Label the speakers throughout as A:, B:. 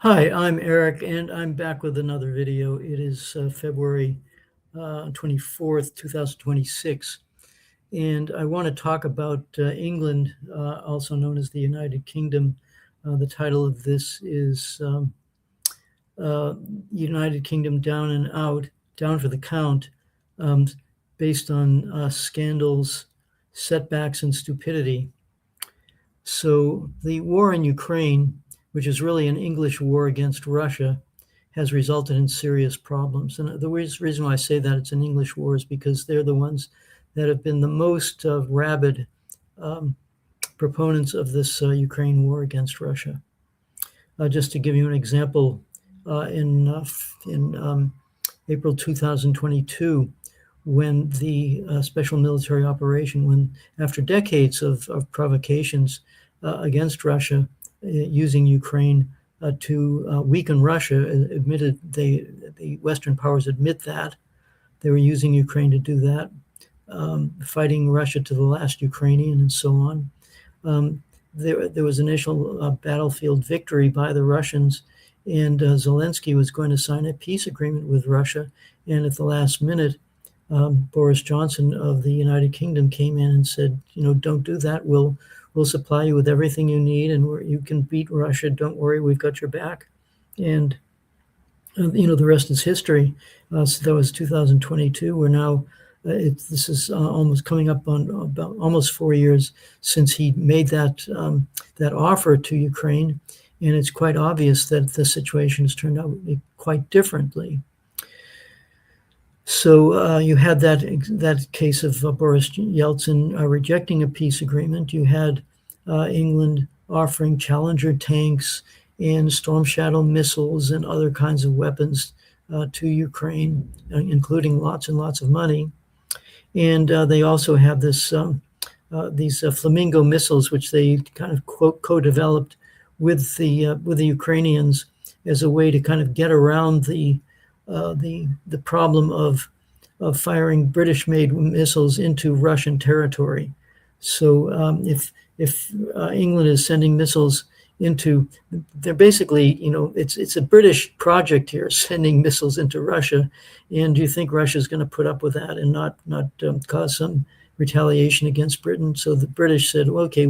A: Hi, I'm Eric, and I'm back with another video. It is February 24th, 2026, and I want to talk about England, also known as the United Kingdom. The title of this is uh, United Kingdom Down and Out, Down for the Count, um, based on scandals, setbacks, and stupidity. So the war in Ukraine, which is really an English war against Russia, has resulted in serious problems. And the reason why I say that it's an English war is because they're the ones that have been the most rabid um, proponents of this Ukraine war against Russia. Just to give you an example, in April 2022, when the special military operation, when after decades of provocations against Russia, using Ukraine to weaken Russia, the Western powers admit that they were using Ukraine to do that, fighting Russia to the last Ukrainian and so on. There was initial battlefield victory by the Russians, and Zelensky was going to sign a peace agreement with Russia. And at the last minute, Boris Johnson of the United Kingdom came in and said, don't do that. We'll supply you with everything you need, and you can beat Russia. Don't worry, we've got your back. And the rest is history. So that was 2022. We're now this is almost coming up on about almost 4 years since he made that offer to Ukraine, and it's quite obvious that the situation has turned out quite differently. So you had that case of Boris Yeltsin rejecting a peace agreement. You had England offering Challenger tanks and Storm Shadow missiles and other kinds of weapons to Ukraine, including lots and lots of money. And they also have these Flamingo missiles, which they kind of co-developed with the Ukrainians as a way to kind of get around the problem of firing British-made missiles into Russian territory. So if England is sending missiles into, they're basically, it's a British project here, sending missiles into Russia. And do you think Russia is going to put up with that and not cause some retaliation against Britain? So the British said, okay,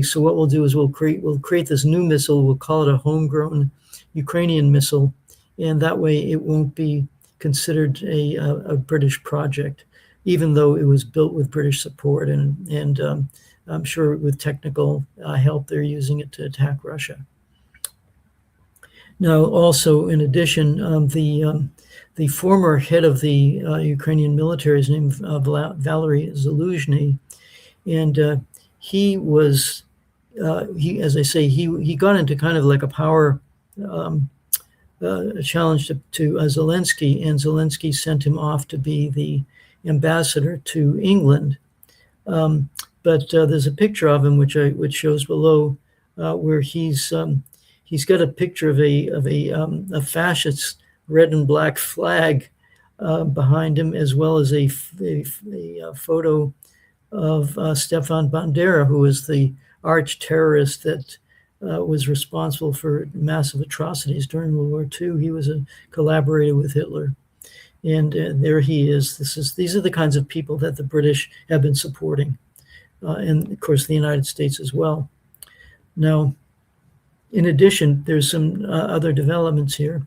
A: so what we'll do is we'll create this new missile. We'll call it a homegrown Ukrainian missile, and that way it won't be considered a British project, even though it was built with British support, and I'm sure with technical help, they're using it to attack Russia. Now, also, in addition, the former head of the Ukrainian military is named Valery Zaluzhny, and he was, as I say, he got into kind of like a power challenge to Zelensky, and Zelensky sent him off to be the ambassador to England. But there's a picture of him which shows below, where he's got a picture of a fascist red and black flag behind him, as well as a photo of Stefan Bandera, who was the arch terrorist that was responsible for massive atrocities during World War II. He was a collaborator with Hitler. And there he is. These are the kinds of people that the British have been supporting, and of course the United States as well. Now, in addition, there's some other developments here.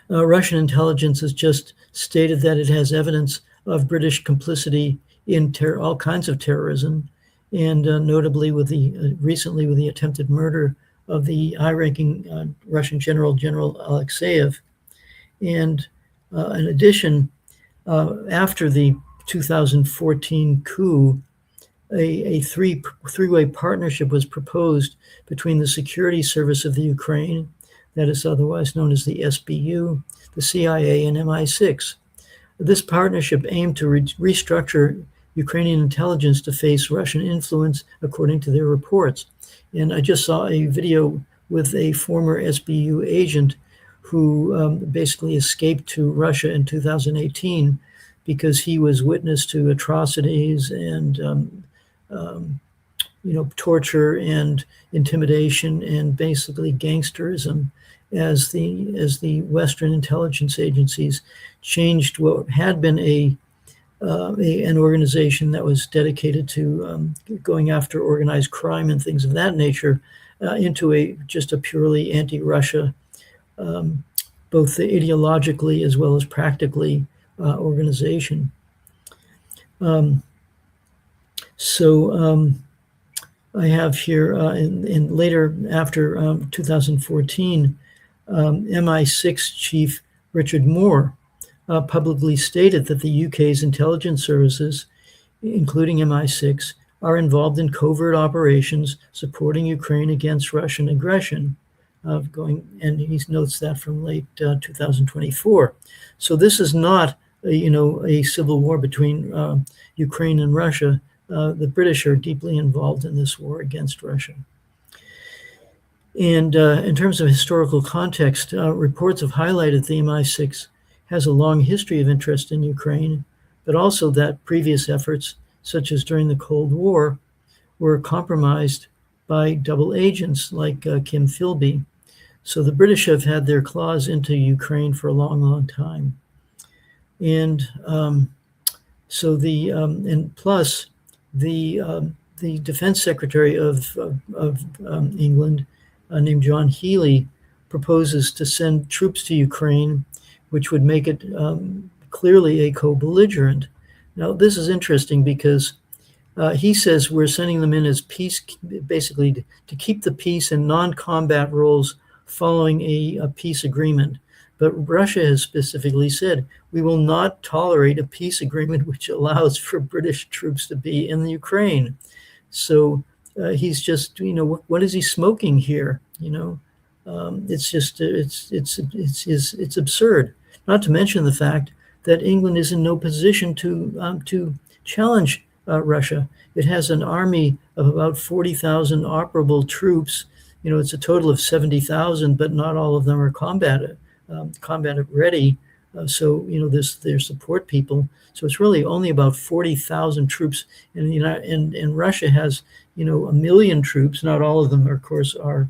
A: Russian intelligence has just stated that it has evidence of British complicity in all kinds of terrorism, and notably recently with the attempted murder of the high-ranking Russian General Alexeyev. And in addition, after the 2014 coup, a three-way partnership was proposed between the security service of the Ukraine, that is otherwise known as the SBU, the CIA, and MI6. This partnership aimed to restructure Ukrainian intelligence to face Russian influence, according to their reports. And I just saw a video with a former SBU agent who basically escaped to Russia in 2018 because he was witness to atrocities and torture and intimidation and basically gangsterism as the Western intelligence agencies changed what had been an organization that was dedicated to going after organized crime and things of that nature into just a purely anti-Russia, both ideologically as well as practically, organization. I have here in later after 2014, MI6 chief Richard Moore publicly stated that the UK's intelligence services, including MI6, are involved in covert operations supporting Ukraine against Russian aggression. And he notes that from late 2024. So this is not a civil war between Ukraine and Russia. The British are deeply involved in this war against Russia. And in terms of historical context, reports have highlighted the MI6 has a long history of interest in Ukraine, but also that previous efforts, such as during the Cold War, were compromised by double agents like Kim Philby. So the British have had their claws into Ukraine for a long, long time. And plus the Defense Secretary of England, named John Healey, proposes to send troops to Ukraine, which would make it clearly a co-belligerent. Now, this is interesting because he says we're sending them in as peace, basically to keep the peace in non-combat roles following a peace agreement. But Russia has specifically said, we will not tolerate a peace agreement which allows for British troops to be in the Ukraine. So he's just, what is he smoking here? It's just, it's absurd. Not to mention the fact that England is in no position to challenge Russia. It has an army of about 40,000 operable troops. It's a total of 70,000, but not all of them are combat ready. So they're support people. So it's really only about 40,000 troops, and Russia has 1 million troops. Not all of them, of course, are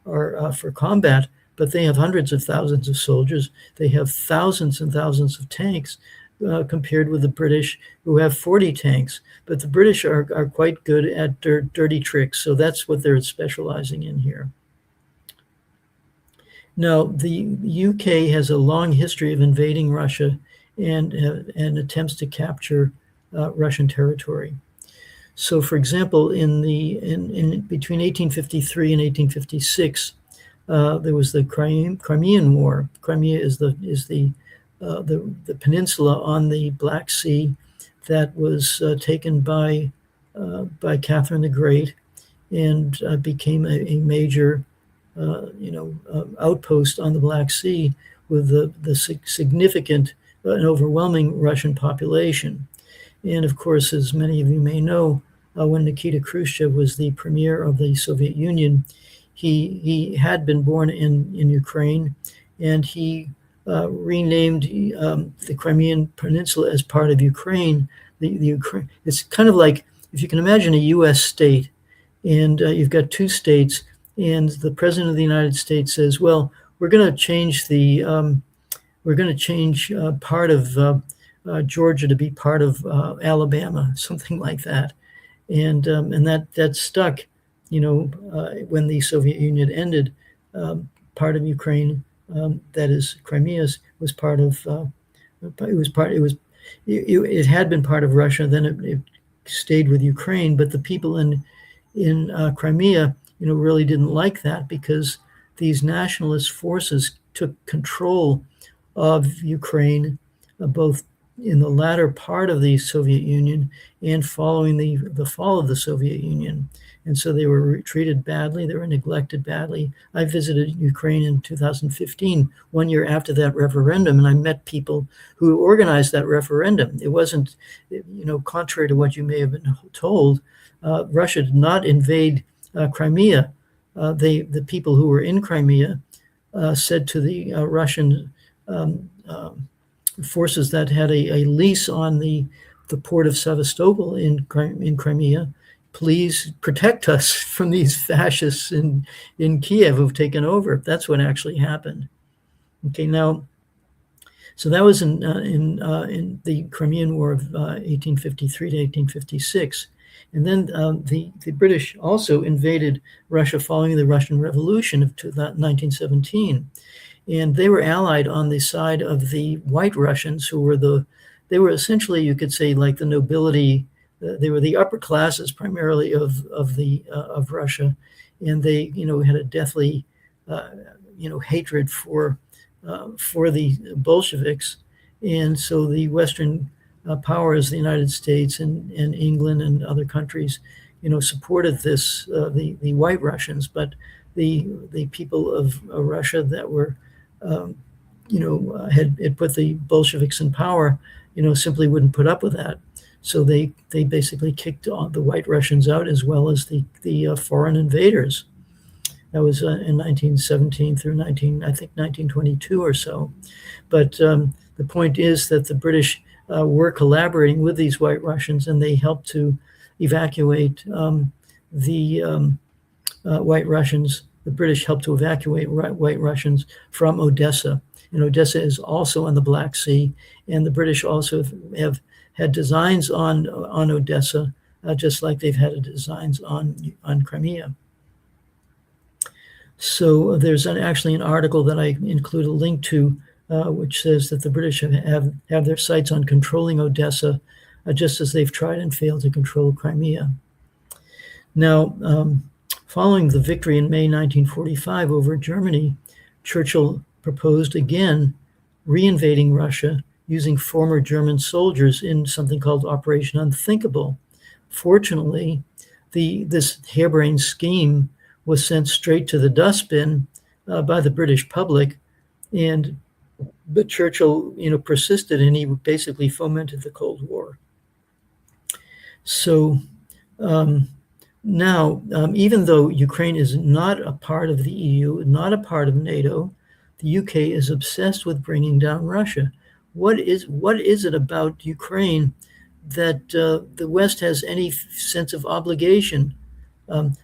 A: for combat, but they have hundreds of thousands of soldiers. They have thousands and thousands of tanks, compared with the British, who have 40 tanks. But the British are quite good at dirty tricks, so that's what they're specializing in here. Now, the UK has a long history of invading Russia and attempts to capture Russian territory. So, for example, in between 1853 and 1856, there was the Crimean War. Crimea is the peninsula on the Black Sea that was taken by Catherine the Great and became a major outpost on the Black Sea with the significant and overwhelming Russian population. And of course, as many of you may know, when Nikita Khrushchev was the premier of the Soviet Union, he had been born in Ukraine, and he renamed the Crimean Peninsula as part of Ukraine. The Ukraine, it's kind of like, if you can imagine a U.S. state, and you've got two states, and the president of the United States says, "Well, we're going to change part of Georgia to be part of Alabama," something like that, and that stuck. When the Soviet Union ended, part of Ukraine, that is Crimea's, was part of. It had been part of Russia. Then it stayed with Ukraine, but the people in Crimea, really didn't like that, because these nationalist forces took control of Ukraine, both in the latter part of the Soviet Union and following the fall of the Soviet Union. And so they were treated badly. They were neglected badly. I visited Ukraine in 2015, 1 year after that referendum, and I met people who organized that referendum. It wasn't, contrary to what you may have been told, Russia did not invade Crimea. The people who were in Crimea said to the Russian forces that had a lease on the port of Sevastopol in Crimea, please protect us from these fascists in Kiev who've taken over. That's what actually happened. Okay, now, so that was in the Crimean War of 1853 to 1856. And then the British also invaded Russia following the Russian Revolution of 1917. And they were allied on the side of the White Russians, who were they were essentially, you could say, like the nobility. They were the upper classes primarily of Russia, and they had a deathly hatred for the Bolsheviks. And so the Western powers, the United States and England and other countries, supported this the White Russians, but the people of Russia that were had put the Bolsheviks in power, simply wouldn't put up with that. So they basically kicked the White Russians out, as well as the foreign invaders. That was in 1917 through 1922 or so. But the point is that the British were collaborating with these White Russians, and they helped to evacuate the White Russians. The British helped to evacuate White Russians from Odessa. And Odessa is also on the Black Sea, and the British also have had designs on Odessa, just like they've had designs on Crimea. So there's actually an article that I include a link to, which says that the British have their sights on controlling Odessa, just as they've tried and failed to control Crimea. Now, following the victory in May 1945 over Germany, Churchill proposed again reinvading Russia using former German soldiers in something called Operation Unthinkable. Fortunately, this harebrained scheme was sent straight to the dustbin by the British public, but Churchill, persisted, and he basically fomented the Cold War. So now, even though Ukraine is not a part of the EU, not a part of NATO, the UK is obsessed with bringing down Russia. What is it about Ukraine that the West has any sense of obligation?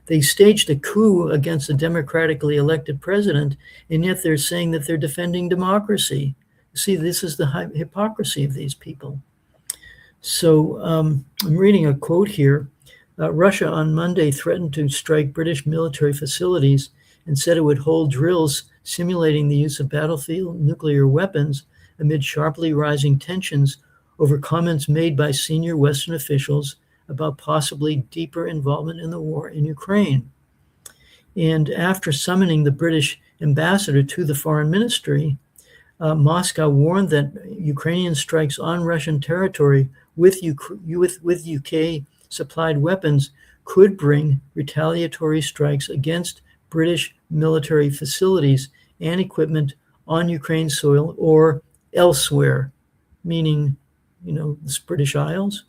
A: They staged a coup against a democratically elected president, and yet they're saying that they're defending democracy. See, this is the hypocrisy of these people. So I'm reading a quote here. Russia on Monday threatened to strike British military facilities and said it would hold drills simulating the use of battlefield nuclear weapons amid sharply rising tensions over comments made by senior Western officials about possibly deeper involvement in the war in Ukraine. And after summoning the British ambassador to the foreign ministry, Moscow warned that Ukrainian strikes on Russian territory with UK-supplied weapons could bring retaliatory strikes against British military facilities and equipment on Ukraine soil or elsewhere, meaning, the British Isles.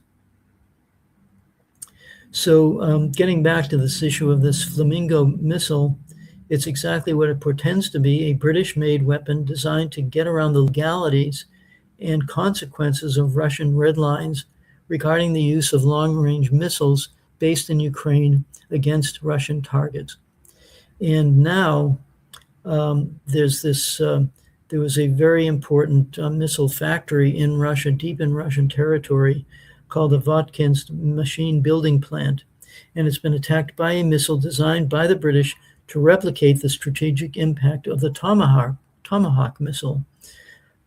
A: So getting back to this issue of this Flamingo missile, it's exactly what it pretends to be, a British-made weapon designed to get around the legalities and consequences of Russian red lines regarding the use of long-range missiles based in Ukraine against Russian targets. And now there was a very important missile factory in Russia, deep in Russian territory, called the Votkinsk machine building plant. And it's been attacked by a missile designed by the British to replicate the strategic impact of the Tomahawk missile,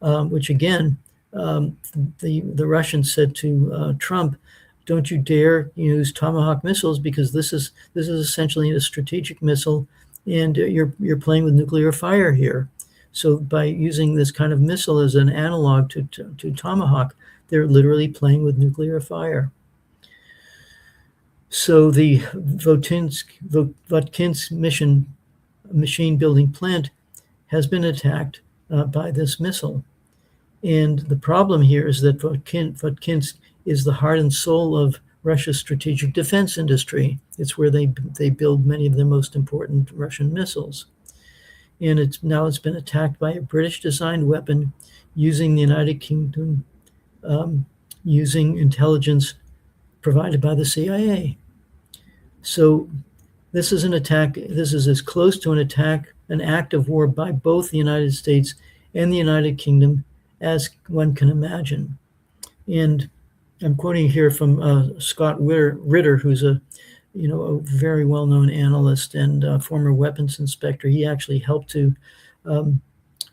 A: which again, the Russians said to Trump, "Don't you dare use Tomahawk missiles, because this is essentially a strategic missile, and you're playing with nuclear fire here." So by using this kind of missile as an analog to Tomahawk, they're literally playing with nuclear fire. So the Votkinsk machine building plant has been attacked by this missile. And the problem here is that Votkinsk is the heart and soul of Russia's strategic defense industry. It's where they build many of the most important Russian missiles. And it's been attacked by a British-designed weapon using the United Kingdom, using intelligence provided by the CIA. So this is an attack. This is as close to an attack, an act of war by both the United States and the United Kingdom as one can imagine. And I'm quoting here from Scott Ritter, who's a very well-known analyst and former weapons inspector. He actually helped to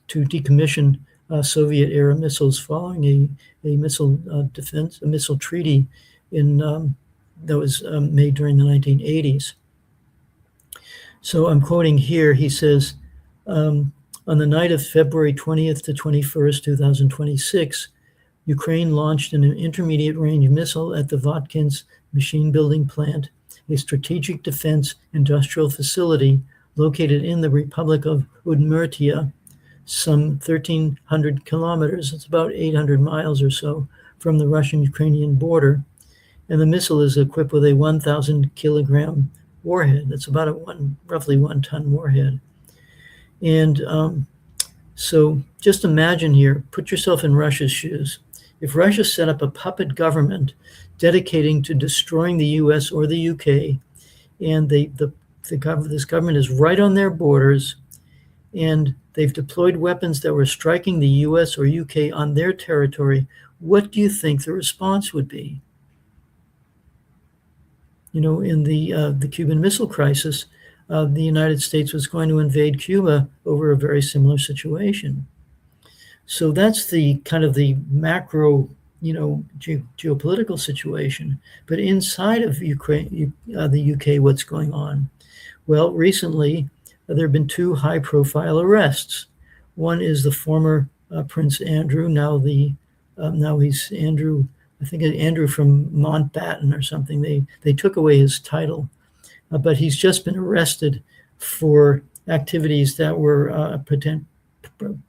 A: decommission Soviet-era missiles following a missile a missile treaty that was made during the 1980s. So I'm quoting here. He says, on the night of February 20th to 21st, 2026, Ukraine launched an intermediate-range missile at the Votkins machine-building plant, a strategic defense industrial facility located in the Republic of Udmurtia, some 1,300 kilometers, it's about 800 miles or so, from the Russian-Ukrainian border. And the missile is equipped with a 1,000-kilogram warhead. That's about roughly 1-ton warhead. And so just imagine here, put yourself in Russia's shoes. If Russia set up a puppet government dedicating to destroying the US or the UK, and this government is right on their borders, and they've deployed weapons that were striking the US or UK on their territory, what do you think the response would be? In the Cuban Missile Crisis, the United States was going to invade Cuba over a very similar situation. So that's the kind of the macro, geopolitical situation. But inside of Ukraine, the UK, what's going on? Well, recently there have been 2 high-profile arrests. One is the former Prince Andrew. Now he's Andrew. I think Andrew from Mountbatten or something. They took away his title, but he's just been arrested for activities that were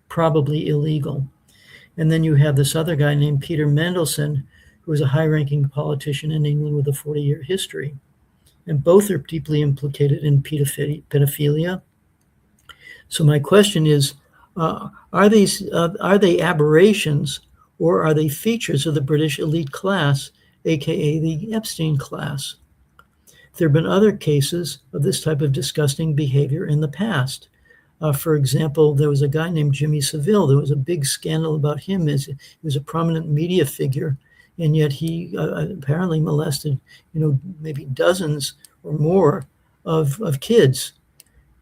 A: probably illegal. And then you have this other guy named Peter Mandelson, who is a high-ranking politician in England with a 40-year history. And both are deeply implicated in pedophilia. So my question is, are they aberrations, or are they features of the British elite class, aka the Epstein class? There have been other cases of this type of disgusting behavior in the past. For example, there was a guy named Jimmy Savile. There was a big scandal about him. He was a prominent media figure, and yet he apparently molested, maybe dozens or more of kids.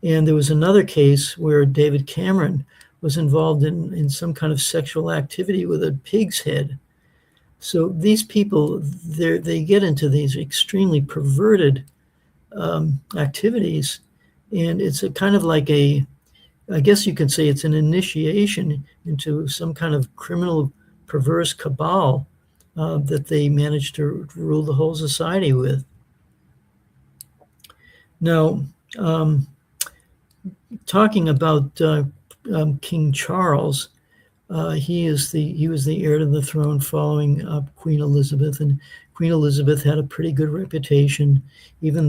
A: And there was another case where David Cameron was involved in some kind of sexual activity with a pig's head. So these people, they get into these extremely perverted activities, and it's a kind of like I guess you could say it's an initiation into some kind of criminal, perverse cabal that they managed to rule the whole society with. Now, talking about King Charles, he was the heir to the throne following Queen Elizabeth, and Queen Elizabeth had a pretty good reputation, even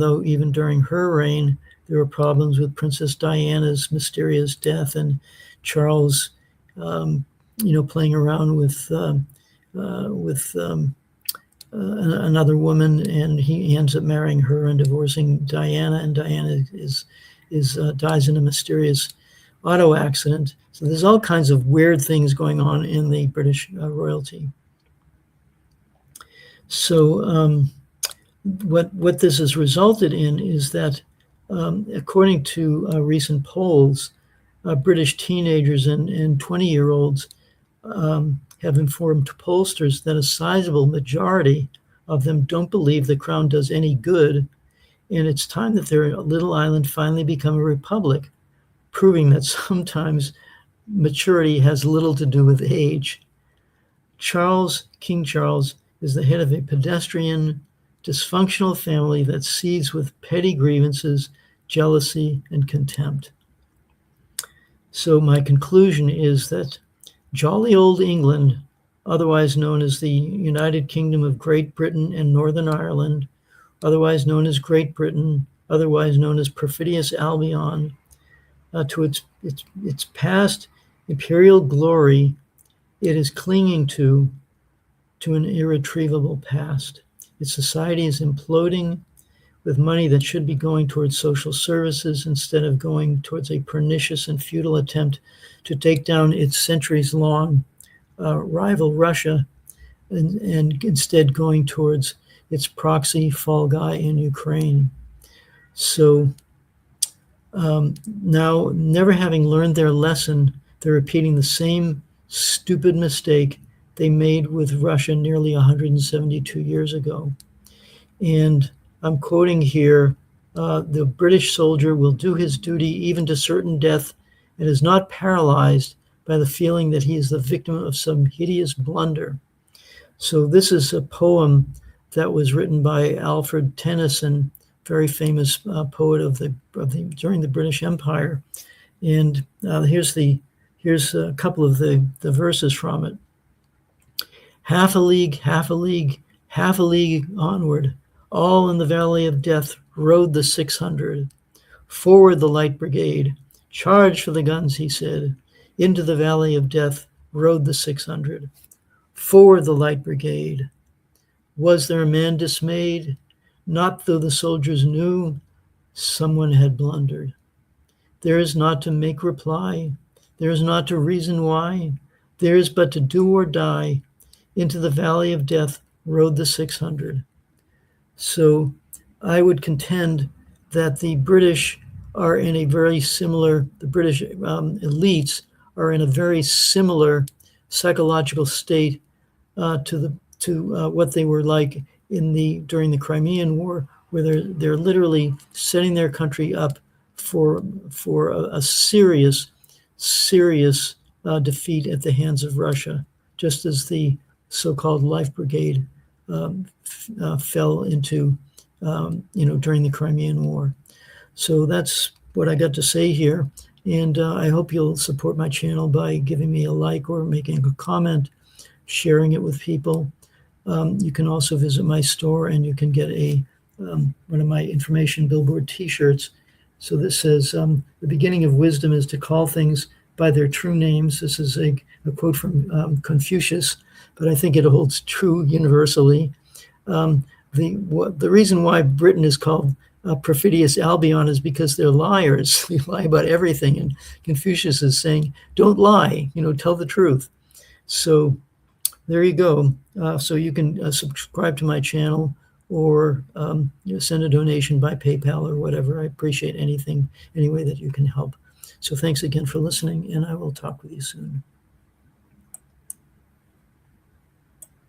A: during her reign there were problems with Princess Diana's mysterious death and Charles, playing around with another woman, and he ends up marrying her and divorcing Diana, and Diana dies in a mysterious auto accident. So there's all kinds of weird things going on in the British royalty. So what this has resulted in is that, according to recent polls, British teenagers and 20-year-olds have informed pollsters that a sizable majority of them don't believe the crown does any good, and it's time that their little island finally become a republic, proving that sometimes maturity has little to do with age. King Charles, is the head of a pedestrian, dysfunctional family that seethes with petty grievances, jealousy, and contempt. So my conclusion is that jolly old England, otherwise known as the United Kingdom of Great Britain and Northern Ireland, otherwise known as Great Britain, otherwise known as perfidious Albion, to its past imperial glory, it is clinging to an irretrievable past. Its society is imploding. with money that should be going towards social services instead of going towards a pernicious and futile attempt to take down its centuries-long rival Russia, and instead going towards its proxy fall guy in Ukraine. So now, never having learned their lesson, they're repeating the same stupid mistake they made with Russia nearly 172 years ago. And I'm quoting here, the British soldier will do his duty even to certain death and is not paralyzed by the feeling that he is the victim of some hideous blunder. So this is a poem that was written by Alfred Tennyson, very famous poet of the during the British Empire. And here's a couple of the verses from it. Half a league, half a league, half a league onward, all in the valley of death rode the 600. Forward the light brigade, charge for the guns, he said. Into the valley of death rode the 600. Forward the light brigade. Was there a man dismayed? Not though the soldiers knew someone had blundered. There is not to make reply. There is not to reason why. There is but to do or die. Into the valley of death rode the 600. So I would contend that the British are in a very similar, the British elites are in a very similar psychological state to what they were like during the Crimean War, where they're literally setting their country up for a serious defeat at the hands of Russia, just as the so-called Life Brigade fell into during the Crimean War. So that's what I got to say here, and I hope you'll support my channel by giving me a like or making a comment, sharing it with people. You can also visit my store, and you can get one of my information billboard T-shirts. So this says, the beginning of wisdom is to call things by their true names. This is a quote from Confucius, but I think it holds true universally. The reason why Britain is called perfidious Albion is because they're liars. They lie about everything. And Confucius is saying, don't lie, tell the truth. So there you go. So you can subscribe to my channel or send a donation by PayPal or whatever. I appreciate any way that you can help. So thanks again for listening, and I will talk with you soon.